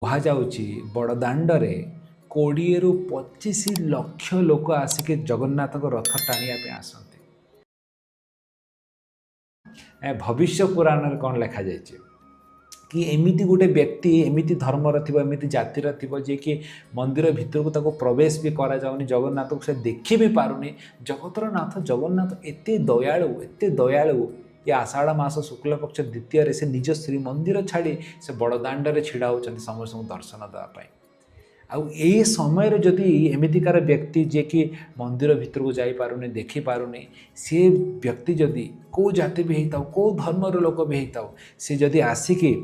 କୁହାଯାଉଛି ବଡ଼ଦାଣ୍ଡରେ 20 ରୁ 25 ଲକ୍ଷ ଲୋକ ଆସିକି ଜଗନ୍ନାଥଙ୍କ ରଥ ଟାଣିବା ପାଇଁ ଆସନ୍ତି। ଭବିଷ୍ୟ ପୁରାଣରେ କ'ଣ ଲେଖାଯାଇଛି कि एमिति गोटे व्यक्ति एमिति धर्मर थी एमिति जातिर थी जे कि मंदिर भितर को प्रवेश भी करा जाउनी जगन्नाथ को से देखी भी पारुनी। जगतर नाथ जगन्नाथ एते दयालु ये आषाढ़ मास शुक्ल पक्ष द्वितीय से निज श्री मंदिर छाड़ी से बड़दाण्ड छिड़ा होती समस्त दर्शन देवाई। आउ ए समय जदि एमितिकार व्यक्ति जे कि मंदिर भितर को जाई पारुनी देखी पारुनी से व्यक्ति जदि को जाति भी होता को धर्मर लोक भी होता सी जदि आसिकी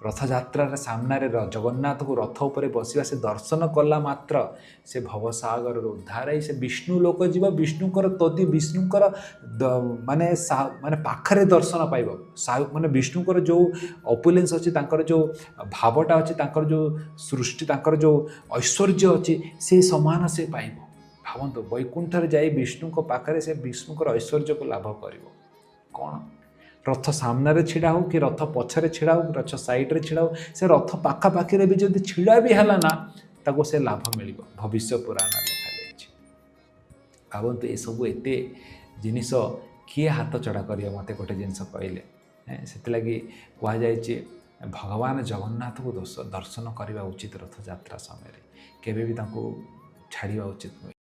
रथयात्रार सामने जगन्नाथ को रथ उपर बसवा से दर्शन कला मात्र से भवसागर उद्धार है से विष्णु लोक जीव विष्णुकर तदी विष्णुकर माने माने पाखरे दर्शन पाइब माने विष्णुकर जो अपुलेंस अच्छी जो भावटा अच्छी जो सृष्टि जो ऐश्वर्य अच्छी से समान से पाइब। भावतु वैकुंठर जाई विष्णु पाखरे से विष्णुकर ऐश्वर्य को लाभ कर कौन रथ सामने छिड़ा हो कि रथ पछरे छिड़ा हो रथ साइड्रे छिड़ा हो से रथ पाखापाखि भी जब छिड़ा भी है ना ताको से लाभ मिल भविष्य पुराण लिखा भावतु ये सब एत जिनिस किए हाथ चढ़ा कर मत गोटे जिनस कहले से कहुई भगवान जगन्नाथ को दर्शन करने उचित रथ यात्रा समय केवे भी छाड़ा उचित नुहे।